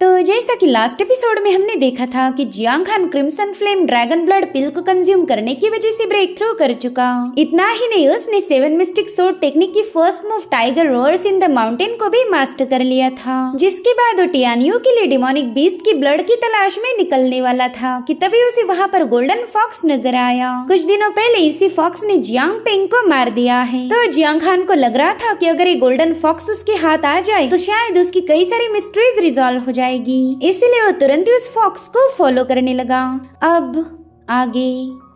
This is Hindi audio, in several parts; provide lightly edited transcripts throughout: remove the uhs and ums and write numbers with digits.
तो जैसा कि लास्ट एपिसोड में हमने देखा था कि जियांग खान crimson flame dragon blood pill को कंज्यूम करने की वजह से ब्रेक थ्रू कर चुका। इतना ही नहीं, उसने 7 मिस्टिक सोर्ड टेक्निक की first move tiger roars in the mountain को भी मास्टर कर लिया था। जिसके बाद वो टियानियो के लिए डिमोनिक बीस्ट की ब्लड की तलाश में निकलने वाला था कि तभी उसे वहाँ पर गोल्डन फॉक्स नजर आया। कुछ दिनों पहले इसी फॉक्स ने जियांग पेंग को मार दिया है। तो जियांग खान को लग रहा था कि अगर ये गोल्डन फॉक्स उसके हाथ आ जाए तो शायद उसकी कई सारी मिस्ट्रीज रिजॉल्व हो जाएगी। इसलिए वो तुरंत ही उस फॉक्स को फॉलो करने लगा। अब आगे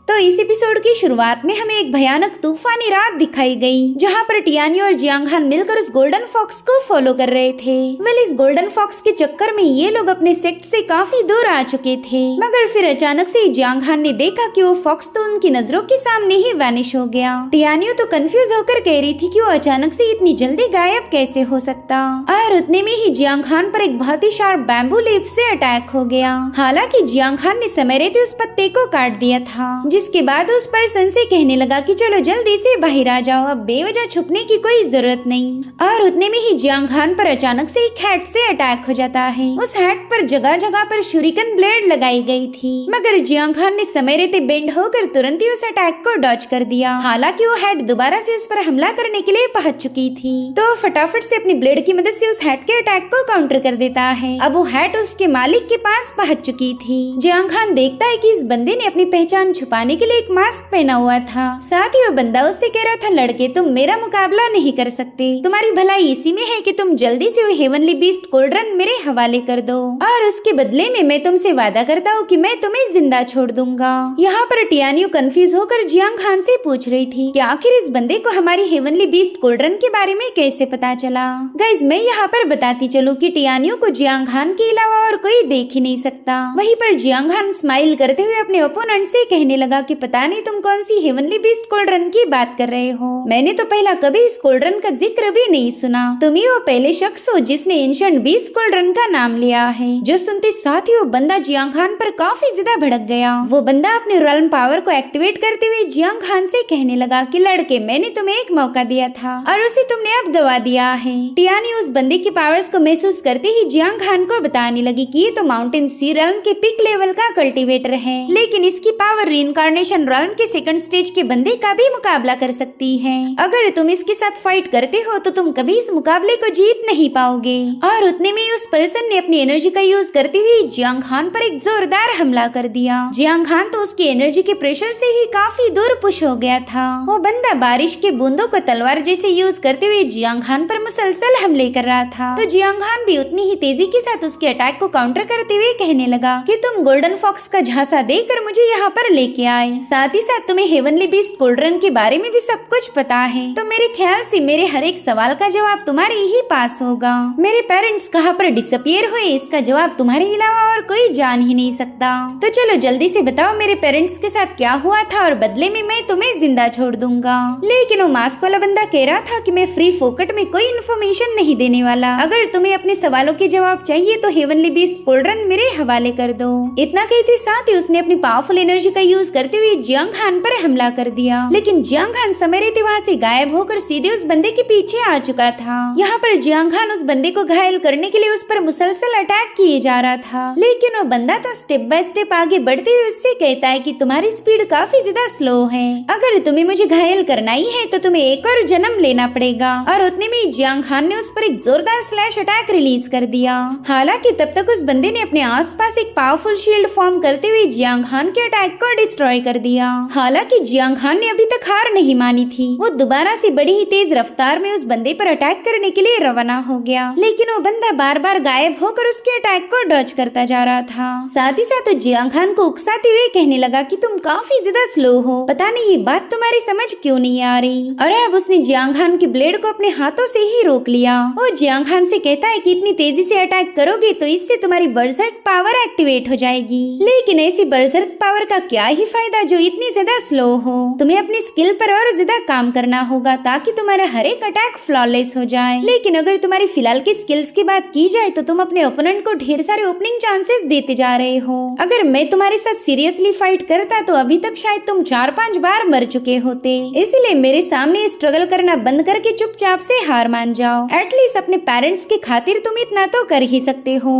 तो इस एपिसोड की शुरुआत में हमें एक भयानक तूफानी रात दिखाई गई, जहाँ पर टियानियो और जियांग खान मिलकर उस गोल्डन फॉक्स को फॉलो कर रहे थे। वेल, इस गोल्डन फॉक्स के चक्कर में ये लोग अपने सेक्ट से काफी दूर आ चुके थे, मगर फिर अचानक से जियांग खान ने देखा कि वो फॉक्स तो उनकी नजरों के सामने ही वैनिश हो गया। टियानियो तो कंफ्यूज होकर कह रही थी कि वो अचानक से इतनी जल्दी गायब कैसे हो सकता, और उतने में ही जियांग खान पर एक बहुत ही शार्प बैम्बू लीफ से अटैक हो गया। हालांकि जियांग खान ने समय रहते उस पत्ते को काट दिया था, जिसके बाद उस पर्सन से कहने लगा कि चलो जल्दी से बाहर आ जाओ, अब बेवजह छुपने की कोई जरूरत नहीं। और उतने में ही जियांग खान पर अचानक से एक हैट से अटैक हो जाता है। उस हैट पर जगह जगह पर शूरिकन ब्लेड लगाई गई थी, मगर जियांग खान ने समय रहते बेंड होकर तुरंत ही उस अटैक को डॉज कर दिया। हालांकि वो हैट दोबारा से उस पर हमला करने के लिए पहुंच चुकी थी, तो फटाफट से अपनी ब्लेड की मदद से उस हैट के अटैक को काउंटर कर देता है। अब वो हैट उसके मालिक के पास पहुंच चुकी थी। जियांग खान देखता है कि इस बंदे ने अपनी पहचान छुपाने के लिए एक मास्क पहना हुआ था। साथ ही वो बंदा उससे कह रहा था, लड़के तुम मेरा मुकाबला नहीं कर सकते, तुम्हारी भलाई इसी में है कि तुम जल्दी से वो हेवनली बीस्ट कोल्ड्रन मेरे हवाले कर दो, और उसके बदले में मैं तुमसे वादा करता हूँ कि मैं तुम्हें जिंदा छोड़ दूंगा। यहाँ पर टियानियो कंफ्यूज होकर जियांग खान से पूछ रही थी कि आखिर इस बंदे को हमारी हेवनली बीस्ट कोल्ड्रन के बारे में कैसे पता चला। गाइज, मैं यहाँ पर बताती चलूँ कि टियानियो को जियांग खान के अलावा और कोई देख ही नहीं सकता। वहीं पर जियांग खान स्माइल करते हुए अपने ओपोनेंट से कहने लगा कि पता नहीं तुम कौन सी हेवनली बीस्ट कोल्ड्रन की बात कर रहे हो, मैंने तो पहला कभी इस कोल्ड्रन का जिक्र भी नहीं सुना। तुम ही वो पहले शख्स हो जिसने एंशिएंट बीस्ट कोल्ड्रन का नाम लिया है। जो सुनते साथ ही वो बंदा जियांग खान पर काफी ज्यादा भड़क गया। वो बंदा अपने रॉयल पावर को एक्टिवेट करते हुए जियांग खान से कहने लगा कि लड़के मैंने तुम्हें एक मौका दिया था और उसे तुमने अब गवा दिया है। टियानी उस बंदे की पावर्स को महसूस करते ही जियांग खान को बताने लगी कि ये तो माउंटेन सी रॉयल के पिक लेवल का कल्टीवेटर है, लेकिन इसकी पावर रीइंकार्नेशन रॉयल के सेकंड स्टेज के बंदे का भी मुकाबला कर सकती है। अगर तुम इसके साथ फाइट करते हो तो तुम कभी इस मुकाबले को जीत नहीं पाओगे। और उतने में उस पर्सन ने अपनी एनर्जी का यूज करते हुए जियांग खान पर एक जोरदार हमला कर दिया। जियांग खान तो उसकी एनर्जी के प्रेशर से ही काफी दूर पुश हो गया था। वो बंदा बारिश के बूंदों को तलवार जैसे यूज करते हुए जियांग खान पर मुसलसल हमले कर रहा था। तो जियांग खान भी उतनी ही तेजी के साथ उसके अटैक को काउंटर करते हुए कहने लगा कि तुम गोल्डन फॉक्स का झांसा देकर मुझे यहाँ पर लेके आए, साथ ही साथ तुम्हें हेवनली बीस्ट कोल्ड्रन के बारे में भी सब कुछ पता है, तो मेरे ख्याल से मेरे हर एक सवाल का जवाब तुम्हारे ही पास होगा। मेरे पेरेंट्स कहाँ पर डिसअपियर हुए इसका जवाब तुम्हारे अलावा और कोई जान ही नहीं सकता। तो चलो जल्दी से बताओ मेरे पेरेंट्स के साथ क्या हुआ था और बदले में मैं तुम्हें जिंदा छोड़ दूंगा। लेकिन वो मास्क वाला बंदा कह रहा था कि मैं फ्री फोकट में कोई इन्फॉर्मेशन नहीं देने वाला, अगर तुम्हें अपने सवालों के जवाब चाहिए तो हेवनली बीस्ट कोल्ड्रन मेरे हवाले कर दो। इतना कहते साथ ही उसने अपनी पावरफुल एनर्जी का यूज करते हुए जियांग खान पर हमला कर दिया। लेकिन जियांग खान समय रहते वहाँ से गायब होकर सीधे उस बंदे के पीछे आ चुका था। यहाँ पर जियांग खान उस बंदे को घायल करने के लिए उस पर मुसलसल अटैक किए जा रहा था, लेकिन वो बंदा तो स्टेप बाय स्टेप आगे बढ़ते हुए उससे कहता है कि तुम्हारी स्पीड काफी ज्यादा स्लो है, अगर तुम्हें मुझे घायल करना ही है तो तुम्हें एक और जन्म लेना पड़ेगा। और उतने में जियांग खान ने उस पर एक जोरदार स्लैश अटैक रिलीज कर दिया। हालांकि तब तक उस बंदे ने अपने आसपास एक पावरफुल शील्ड फॉर्म करते हुए जियांग खान के अटैक को डिस्ट्रॉय कर दिया। हालांकि जियांग खान ने अभी तक हार नहीं मानी थी। वो दोबारा से बड़ी ही तेज रफ्तार में उस बंदे पर अटैक करने के लिए रवाना हो गया, लेकिन वो बंदा बार बार गायब होकर उसके अटैक को डॉज करता जा रहा था। साथ ही साथ जियांग खान को उकसाते हुए कहने लगा कि तुम काफी ज्यादा स्लो हो, पता नहीं ये बात तुम्हारी समझ क्यों नहीं आ रही। और अब उसने जियांग खान की ब्लेड को अपने हाथों से ही रोक लिया। वो जियांग खान से कहता है कि इतनी तेजी से अटैक करोगे तो इससे तुम्हारी बर्सर्क पावर एक्टिवेट हो जाएगी, लेकिन ऐसी बर्सर्क पावर का क्या ही फायदा जो इतनी ज्यादा स्लो हो। तुम्हें अपनी स्किल पर और ज्यादा काम करना होगा ताकि तुम्हारा हर एक अटैक फ्लॉलेस हो जाए। लेकिन अगर तुम्हारी फिलहाल की स्किल्स की बात की जाए तो तुम अपने ओपोनेंट को ढेर सारे ओपनिंग चांसेस देते जा रहे हो। अगर मैं तुम्हारे साथ सीरियसली फाइट करता तो अभी तक शायद तुम 4-5 बार मर चुके होते। इसलिए मेरे सामने स्ट्रगल करना बंद करके चुपचाप से हार मान जाओ। एटलीस्ट अपने पेरेंट्स की खातिर तुम इतना तो कर ही सकते हो।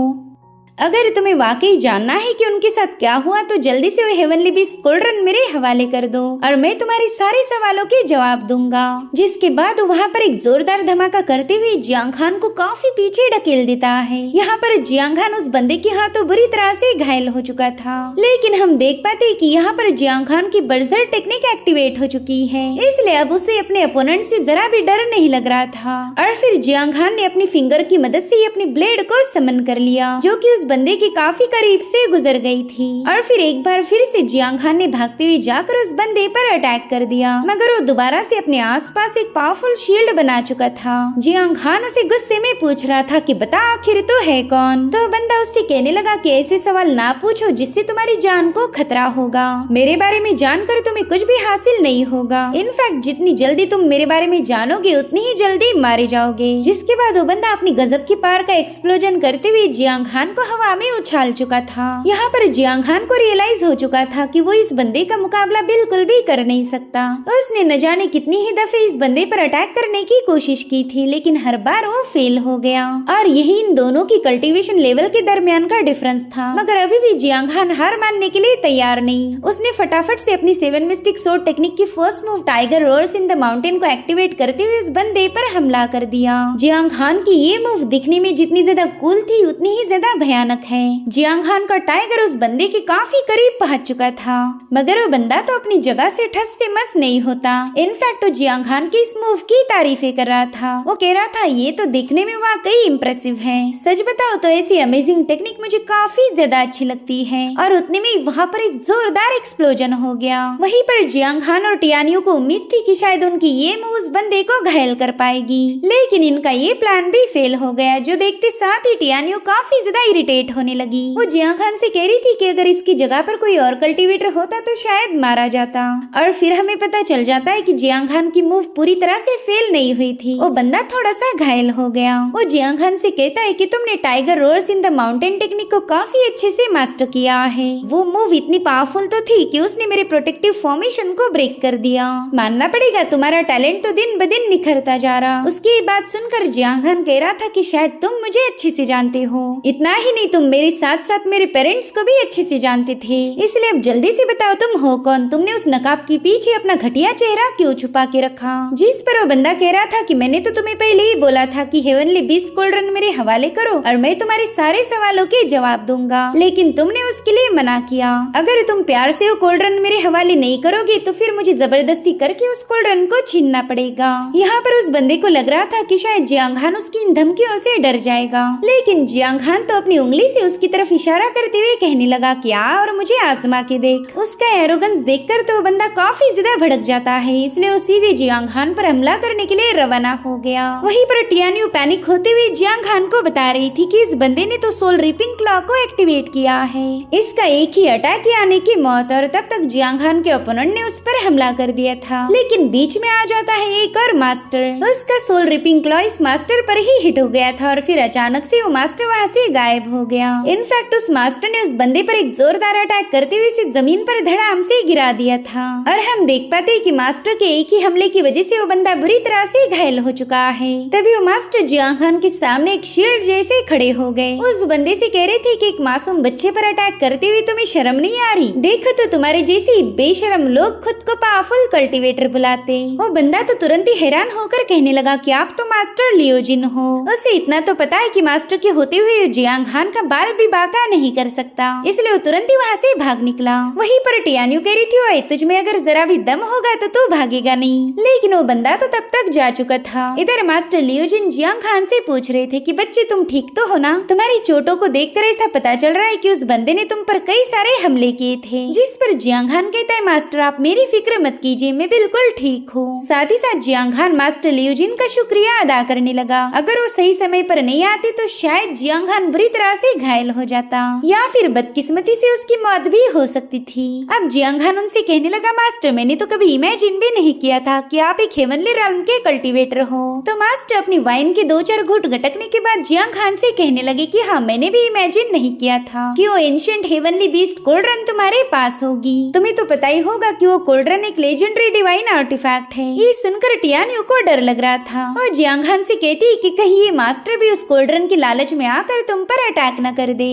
अगर तुम्हें वाकई जानना है कि उनके साथ क्या हुआ तो जल्दी से वो हेवनली बीस्ट कोल्ड रन मेरे हवाले कर दो और मैं तुम्हारे सारे सवालों के जवाब दूंगा। जिसके बाद वहाँ पर एक जोरदार धमाका करते हुए जियांग खान को काफी पीछे ढकेल देता है। यहाँ पर जियांग खान उस बंदे के हाथों बुरी तरह से घायल हो चुका था, लेकिन हम देख पाते कि यहाँ पर जियांग खान की बर्जर टेक्निक एक्टिवेट हो चुकी है, इसलिए अब उसे अपने अपोनेंट से जरा भी डर नहीं लग रहा था। और फिर जियांग खान ने अपनी फिंगर की मदद से अपनी ब्लेड को समन कर लिया, जो कि उस बंदे के काफी करीब से गुजर गई थी। और फिर एक बार फिर से जियांग खान ने भागते हुए जाकर उस बंदे पर अटैक कर दिया, मगर वो दोबारा से अपने आसपास एक पावरफुल शील्ड बना चुका था। जियांग खान उसे गुस्से में पूछ रहा था कि बता आखिर तो है कौन। तो बंदा उससे कहने लगा कि ऐसे सवाल ना पूछो जिससे तुम्हारी जान को खतरा होगा। मेरे बारे में जानकर तुम्हें कुछ भी हासिल नहीं होगा। इनफैक्ट जितनी जल्दी तुम मेरे बारे में जानोगे उतनी ही जल्दी मारे जाओगे। जिसके बाद वो बंदा अपनी गजब की पार का एक्सप्लोजन करते हुए जियांग खान को हवा में उछाल चुका था। यहाँ पर जियांग खान को रियलाइज हो चुका था कि वो इस बंदे का मुकाबला बिल्कुल भी कर नहीं सकता। उसने न जाने कितनी ही दफे इस बंदे पर अटैक करने की कोशिश की थी, लेकिन हर बार वो फेल हो गया। और यही इन दोनों की कल्टीवेशन लेवल के दरमियान का डिफरेंस था। मगर अभी भी जियांग खान हार मानने के लिए तैयार नहीं। उसने फटाफट से अपनी 7 मिस्टिक सोर्ड टेक्निक की first move tiger roars in the mountain को एक्टिवेट करते हुए उस बंदे पर हमला कर दिया। जियांग खान की ये मूव दिखने में जितनी ज्यादा कूल थी उतनी ही ज्यादा भयानक है। जियांग खान का टाइगर उस बंदे के काफी करीब पहुंच चुका था, मगर वो बंदा तो अपनी जगह से ठस से मस नहीं होता। इनफैक्ट वो जियांग खान की इस मूव की तारीफें कर रहा था। वो कह रहा था ये तो देखने में वाकई इम्प्रेसिव है। सच बताओ तो ऐसी अमेजिंग टेक्निक मुझे काफी ज्यादा अच्छी लगती है। और उतने में वहाँ पर एक जोरदार एक्सप्लोजन हो गया। वहीं पर जियांग खान और टियानियो को उम्मीद थी कि शायद उनकी ये मूव उस बंदे को घायल कर पाएगी, लेकिन इनका ये प्लान भी फेल हो गया, जो देखते साथ ही टियानियो काफी ज्यादा इरिटेट होने लगी। वो जियांग खान से कह रही थी कि अगर इसकी जगह पर कोई और कल्टीवेटर होता तो शायद मारा जाता। और फिर हमें पता चल जाता है कि जियांग खान की मूव पूरी तरह से फेल नहीं हुई थी। वो बंदा थोड़ा सा घायल हो गया। वो जियांग खान से कहता है कि तुमने tiger roars in the mountain technique को काफी अच्छे से मास्टर किया है। वो मूव इतनी पावरफुल तो थी कि उसने मेरे प्रोटेक्टिव फॉर्मेशन को ब्रेक कर दिया। मानना पड़ेगा तुम्हारा टैलेंट तो दिन ब दिन निखरता जा रहा। उसकी बात सुनकर जियांग खान कह रहा था कि शायद तुम मुझे अच्छे से जानते हो। इतना ही नहीं, तुम मेरे साथ साथ मेरे पेरेंट्स को भी अच्छे से जानते थे। इसलिए अब जल्दी से बताओ तुम हो कौन। तुमने उस नकाब के पीछे अपना घटिया चेहरा क्यों छुपा के रखा। जिस पर वो बंदा कह रहा था कि मैंने तो तुम्हें पहले ही बोला था कि हेवनली बीस्ट कोल्ड रन मेरे हवाले करो और मैं तुम्हारे सारे सवालों के जवाब दूंगा, लेकिन तुमने उसके लिए मना किया। अगर तुम प्यार से वो कोल्ड रन मेरे हवाले नहीं करोगे तो फिर मुझे जबरदस्ती करके उस कोल्ड रन को छीनना पड़ेगा। यहाँ पर उस बंदे को लग रहा था कि शायद जियांग खान उसकी इन धमकियों से डर जाएगा, लेकिन जियांग खान तो अपनी उंगली से उसकी तरफ इशारा करते हुए कहने लगा कि आ और मुझे आजमा के देख। उसका एरोगेंस देखकर तो बंदा काफी ज्यादा भड़क जाता है, इसलिए वो सीधे जियांग खान पर हमला करने के लिए रवाना हो गया। वहीं पर टियानियो पैनिक होते हुए जियांग खान को बता रही थी कि इस बंदे ने तो सोल रिपिंग क्लॉ को एक्टिवेट किया है। इसका एक ही अटैक आने की मौत। और तब तक जियांग खान के ओपोनेंट ने उस पर हमला कर दिया था, लेकिन बीच में आ जाता है एक और मास्टर। उसका सोल रिपिंग क्लॉ इस मास्टर पर ही हिट हो गया था और फिर अचानक से वो मास्टर वहाँ से गायब हो गया। इनफैक्ट उस मास्टर ने उस बंदे पर एक जोरदार अटैक करते हुए इसे जमीन पर धड़ाम से गिरा दिया था। और हम देख पाते हैं कि मास्टर के एक ही हमले की वजह से वो बंदा बुरी तरह से घायल हो चुका है। तभी वो मास्टर जियांग खान के सामने एक शील्ड जैसे खड़े हो गए। उस बंदे से कह रहे थे कि एक मासूम बच्चे पर अटैक करते हुए तुम्हें शर्म नहीं आ रही। देखो तो तुम्हारे जैसे बेशरम लोग खुद को पावरफुल कल्टीवेटर बुलाते। वो बंदा तो तुरंत ही हैरान होकर कहने लगा कि आप तो मास्टर लियोजिन हो। उसे इतना तो पता है कि मास्टर के होते हुए जियांग खान का बाल भी बाका नहीं कर सकता, इसलिए वो तुरंत ही वहाँ से भाग निकला। वहीं पर टियानियो कह रही थी ओए तुझ में अगर जरा भी दम होगा तो तू भागेगा नहीं, लेकिन वो बंदा तो तब तक जा चुका था। इधर मास्टर लियोजिन जियांग खान से पूछ रहे थे कि बच्चे तुम ठीक तो हो ना। तुम्हारी चोटों को देखकर ऐसा पता चल रहा है कि उस बंदे ने तुम पर कई सारे हमले किए थे। जिस पर जियांग खान कहता है मास्टर आप मेरी फिक्र मत कीजिए, मैं बिल्कुल ठीक हूँ। साथ ही साथ जियांग खान मास्टर लियोजिन का शुक्रिया अदा करने लगा। अगर वो सही समय पर नहीं आते तो शायद जियांग खान बुरी तरह से घायल हो जाता या फिर बदकिस्मती से उसकी मौत भी हो सकती थी। अब जियांग खान उनसे कहने लगा मास्टर मैंने तो कभी इमेजिन भी नहीं किया था कि आप एक हेवनली realm के कल्टीवेटर हो। तो मास्टर अपनी वाइन के 2-4 घूंट गटकने के बाद जियांग खान से कहने लगे कि हाँ मैंने भी इमेजिन नहीं किया था कि वो ancient heavenly beast cold run तुम्हारे पास होगी। तुम्हें तो पता ही होगा कि वो कोल्ड रन एक लेजेंडरी डिवाइन आर्टिफैक्ट है। ये सुनकर टियानियो को डर लग रहा था और जियांग खान से कहती कि कहीं ये मास्टर भी उस कोल्ड रन की लालच में आकर तुम पर अटैक न कर दे।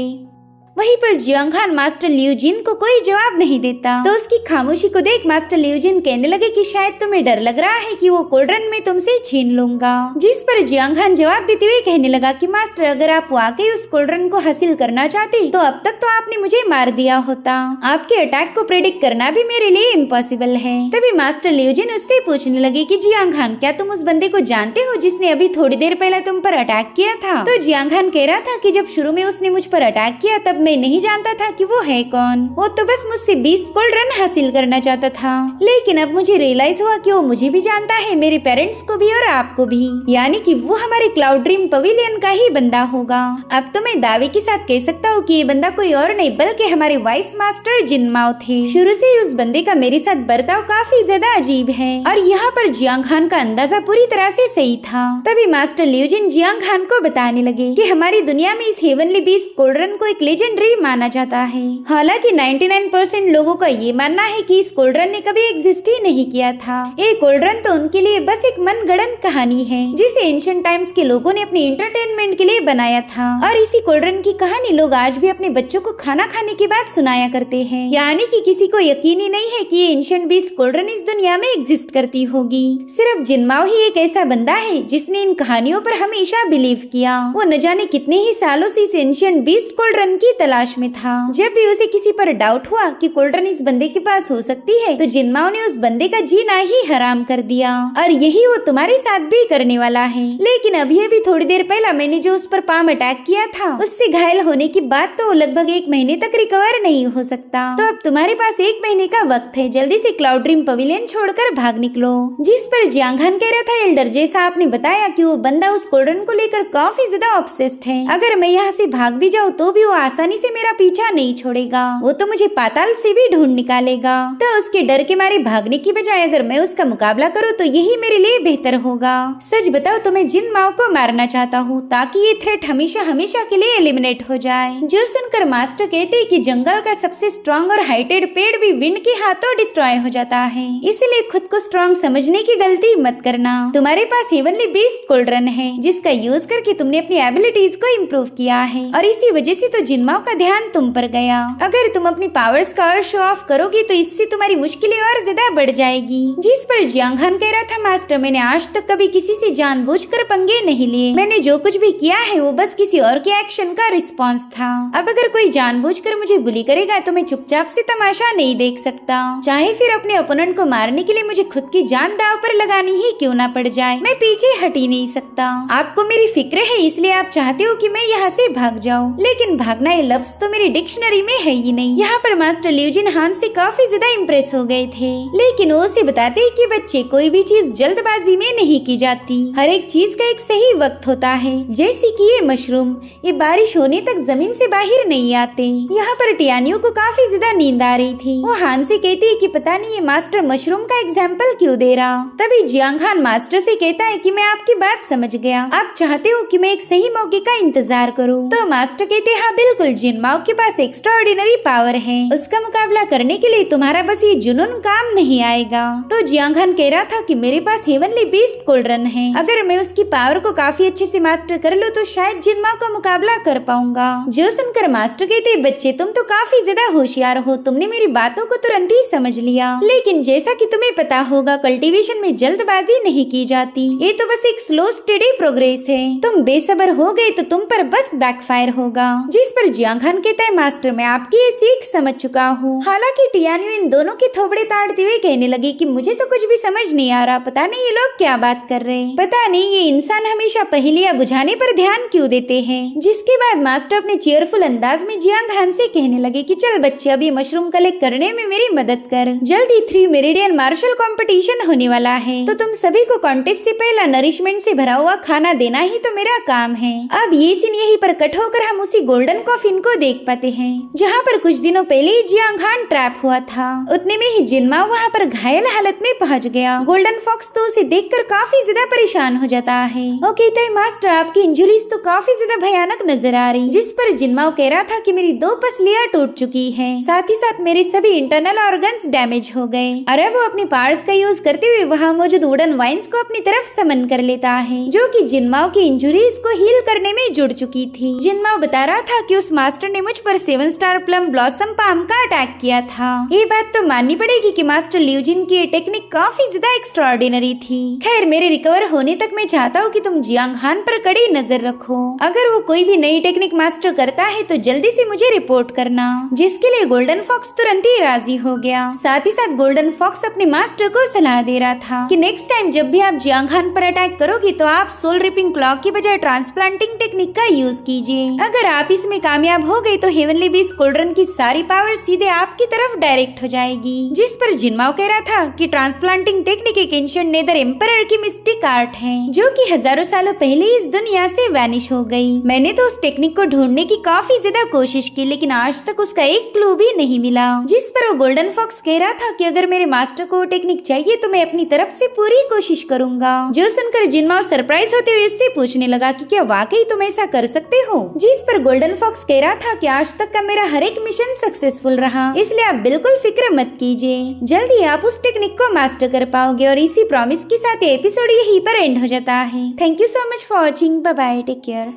वहीं पर जियांग हान मास्टर लियू जिन को कोई जवाब नहीं देता। तो उसकी खामोशी को देख मास्टर लियू जिन कहने लगे कि शायद तुम्हें डर लग रहा है कि वो कोल्ड्रन में तुमसे छीन लूंगा। जिस पर जियांग हान जवाब देते हुए कहने लगा कि मास्टर, अगर आप वाकई उस कोल्ड्रन को हासिल करना चाहते तो अब तक तो आपने मुझे मार दिया होता। आपके अटैक को प्रेडिक्ट करना भी मेरे लिए इम्पॉसिबल है। तभी मास्टर लियू जिन उससे पूछने लगे कि जियांग हान, क्या तुम उस बंदे को जानते हो जिसने अभी थोड़ी देर पहले तुम पर अटैक किया था? तो जियांग हान कह रहा था कि जब शुरू में उसने मुझ पर अटैक किया तब मैं नहीं जानता था कि वो है कौन। वो तो बस मुझसे 20 कोल्ड्रन हासिल करना चाहता था, लेकिन अब मुझे रियलाइज हुआ कि वो मुझे भी जानता है, मेरे पेरेंट्स को भी और आपको भी, यानी कि वो हमारे क्लाउड ड्रीम पवेलियन का ही बंदा होगा। अब तो मैं दावे के साथ कह सकता हूँ कि ये बंदा कोई और नहीं बल्कि हमारे वाइस मास्टर जिनमाओ थे। शुरू से ही उस बंदे का मेरे साथ बर्ताव काफी ज्यादा अजीब है और यहाँ पर जियांग हान का अंदाजा पूरी तरह से सही था। तभी मास्टर लियू जिन जियांग हान को बताने लगे कि हमारी दुनिया में इस हेवनली बीस्ट कोल्ड्रन को एक लेजेंडरी माना जाता है। हालांकि 99% लोगों का ये मानना है कि इस कोल्ड्रन ने कभी एग्जिस्ट ही नहीं किया था। ये कोल्ड्रन तो उनके लिए बस एक मनगढ़ंत कहानी है जिसे एंशिएंट टाइम्स के लोगों ने अपने एंटरटेनमेंट के लिए बनाया था और इसी कोल्ड्रन की कहानी लोग आज भी अपने बच्चों को खाना खाने के बाद सुनाया करते हैं। यानी कि किसी को यकीन ही नहीं है कि ये एंशिएंट बीस्ट कोल्ड्रन इस दुनिया में एग्जिस्ट करती होगी। सिर्फ जिनमाओ ही एक ऐसा बंदा है जिसने इन कहानियों पर हमेशा बिलीव किया। वो न जाने कितने ही सालों से इस एंशिएंट बीस्ट कोल्ड्रन की तलाश में था। जब भी उसे किसी पर डाउट हुआ कि कोल्ड्रन इस बंदे के पास हो सकती है तो जिनमाओ ने उस बंदे का जीना ही हराम कर दिया और यही वो तुम्हारे साथ भी करने वाला है। लेकिन अभी थोड़ी देर पहले मैंने जो उस पर पाम अटैक किया था उससे घायल होने के बाद तो लगभग 1 महीने तक रिकवर नहीं हो सकता। तो अब तुम्हारे पास 1 महीने का वक्त है, जल्दी से क्लाउड ड्रीम पवेलियन छोड़कर भाग निकलो। जिस पर जियांग हान कह रहा था, एल्डर जैसा आपने बताया कि वो बंदा उस कोल्ड्रन को लेकर काफी ज्यादा ऑब्सेस्ड है। अगर मैं यहाँ से भाग भी जाऊँ तो भी वो आसानी से मेरा पीछा नहीं छोड़ेगा, वो तो मुझे पाताल से भी ढूंढ निकालेगा। तो उसके डर के मारे भागने की बजाय अगर मैं उसका मुकाबला करूँ तो यही मेरे लिए बेहतर होगा। सच बताओ तो मैं जिनमाओ को मारना चाहता हूँ ताकि ये थ्रेट हमेशा हमेशा के लिए एलिमिनेट हो जाए। जो सुनकर मास्टर कहते हैं कि जंगल का सबसे स्ट्रॉन्ग और हाइटेड पेड़ भी विंड के हाथों डिस्ट्रॉय हो जाता है, इसलिए खुद को स्ट्रॉन्ग समझने की गलती मत करना। तुम्हारे पास हेवनली बीस्ट कोल्ड्रन है जिसका यूज करके तुमने अपनी एबिलिटीज को इम्प्रूव किया है और इसी वजह से तो जिनमाओ का ध्यान तुम पर गया। अगर तुम अपनी पावर्स का और शो ऑफ करोगी तो इससे तुम्हारी मुश्किलें और ज्यादा बढ़ जाएगी। जिस पर जियांग हान कह रहा था, मास्टर मैंने आज तक कभी किसी से जानबूझकर पंगे नहीं लिए, मैंने जो कुछ भी किया है वो बस किसी और के एक्शन का रिस्पॉन्स था। अब अगर कोई जानबूझकर मुझे बुली करेगा तो मैं चुपचाप से तमाशा नहीं देख सकता, चाहे फिर अपने ओपोनेंट को मारने के लिए मुझे खुद की जान दांव पर लगानी ही क्यों ना पड़ जाए, मैं पीछे हट ही नहीं सकता। आपको मेरी फिक्र है इसलिए आप चाहते हो कि मैं यहाँ से भाग जाऊँ, लेकिन भागना ये लफ्ज तो मेरी डिक्शनरी में है ही नहीं। यहाँ पर मास्टर लियू जिन हान से काफी ज्यादा इम्प्रेस हो गए थे, लेकिन वो उसे बताते हैं कि बच्चे कोई भी चीज जल्दबाजी में नहीं की जाती, हर एक चीज का एक सही वक्त होता है। जैसे कि ये मशरूम, ये बारिश होने तक जमीन से बाहर नहीं आते। यहाँ पर टियानियों को काफी ज्यादा नींद आ रही थी, वो हान से कहती है कि पता नहीं ये मास्टर मशरूम का एग्जाम्पल क्यों दे रहा। तभी जियांग हान मास्टर से कहता है कि मैं आपकी बात समझ गया, आप चाहते हो कि मैं एक सही मौके का इंतजार करूं। तो मास्टर कहते हैं, हाँ बिल्कुल, जिनमाओ के पास एक्स्ट्राऑर्डिनरी पावर है, उसका मुकाबला करने के लिए तुम्हारा बस ये जुनून काम नहीं आएगा। तो जियांग हान कह रहा था कि मेरे पास हेवनली बीस्ट कोल्ड्रन है, अगर मैं उसकी पावर को काफी अच्छे से मास्टर कर लूं तो शायद जिनमाओ का मुकाबला कर पाऊंगा। जो सुनकर मास्टर कहते, बच्चे तुम तो काफी ज्यादा होशियार हो, तुमने मेरी बातों को तुरंत ही समझ लिया, लेकिन जैसा कि तुम्हें पता होगा कल्टीवेशन में जल्दबाजी नहीं की जाती, ये तो बस एक स्लो स्टेडी प्रोग्रेस है, तुम बेसब्र हो गए तो तुम पर बस बैकफायर होगा। जिस पर जियांग हान कहता है, मास्टर मैं आपकी ये सीख समझ चुका हूँ। हालांकि टियानियो इन दोनों के थोबड़े ताड़ते हुए कहने लगी कि मुझे तो कुछ भी समझ नहीं आ रहा, पता नहीं ये लोग क्या बात कर रहे हैं, पता नहीं ये इंसान हमेशा पहेलियां बुझाने पर ध्यान क्यों देते हैं। जिसके बाद मास्टर अपने चेयरफुल अंदाज में जियांग हान से कहने लगे कि चल बच्चे, अब ये मशरूम कलेक्ट करने में मेरी मदद कर, जल्दी 3 मेरिडियन मार्शल कंपटीशन होने वाला है, तो तुम सभी को कॉन्टेस्ट से पहला नरिशमेंट से भरा हुआ खाना देना ही तो मेरा काम है। अब ये सीन यहीं पर कट होकर हम उसी गोल्डन कॉफिन को देख पाते हैं जहाँ पर कुछ दिनों पहले ही जियांग हान ट्रैप हुआ था। उतने में ही जिनमाओ वहाँ पर घायल हालत में पहुँच गया। गोल्डन फॉक्स तो उसे देखकर काफी ज्यादा परेशान हो जाता है, वो कहता है, मास्टर आपकी इंजरीज तो काफी ज्यादा भयानक नजर आ रही। जिस पर जिनमाओ कह रहा था कि मेरी 2 पसलियां टूट चुकी है, साथ ही साथ मेरे सभी इंटरनल ऑर्गन्स डैमेज हो गए। अरे वो अपनी पार्ट्स का यूज करते हुए वहाँ मौजूद वुडन वाइन्स को अपनी तरफ समन कर लेता है, जो कि जिनमाओ की इंजरीज को हील करने में जुड़ चुकी थी। जिनमाओ बता रहा था कि उस मास्टर ने मुझ पर 7 स्टार प्लम ब्लॉसम पाम का अटैक किया था। ये बात तो माननी पड़ेगी कि मास्टर ल्यूजिन की ये टेक्निक काफी ज्यादा एक्स्ट्राऑर्डिनरी थी। खैर, मेरे रिकवर होने तक मैं चाहता हूँ कि तुम जियांग हान पर कड़ी नजर रखो। अगर वो कोई भी नई टेक्निक मास्टर करता है तो जल्दी से मुझे रिपोर्ट करना। जिसके लिए गोल्डन फॉक्स तुरंत ही राजी हो गया। साथ ही साथ गोल्डन फॉक्स अपने मास्टर को सलाह दे रहा था कि नेक्स्ट टाइम जब भी आप जियांग हान पर अटैक करोगे तो आप सोल रिपिंग क्लॉक की बजाय ट्रांसप्लांटिंग टेक्निक का यूज कीजिए। अगर आप इसमें कामयाब हो गए तो हेवनली बीस्ट कोल्ड्रन की सारी पावर सीधे आपकी तरफ डायरेक्ट हो जाएगी। जिस पर जिनमाओ कह रहा था कि ट्रांसप्लांटिंग टेक्निक एक एंशिएंट नेदर एम्परर की मिस्टिक आर्ट है, जो कि हजारों सालों पहले इस दुनिया से वैनिश हो गई। मैंने तो उस टेक्निक को ढूंढने की काफी ज्यादा कोशिश की, लेकिन आज तक उसका एक क्लू भी नहीं मिला। जिस पर वो गोल्डन फॉक्स कह रहा था कि अगर मेरे मास्टर को टेक्निक चाहिए तो मैं अपनी तरफ से पूरी कोशिश करूंगा। जो सुनकर जिनमाओ सरप्राइज होते हुए इससे पूछने लगा कि क्या वाकई तुम ऐसा कर सकते हो। जिस पर गोल्डन फॉक्स कह रहा था कि आज तक का मेरा हर एक मिशन सक्सेसफुल रहा, इसलिए आप बिल्कुल फिक्र मत कीजिए, जल्दी आप उस टेक्निक को मास्टर कर पाओगे। और इसी प्रॉमिस के साथ एपिसोड यहीं पर एंड हो जाता है। Thank you so much for watching. Bye bye, take care.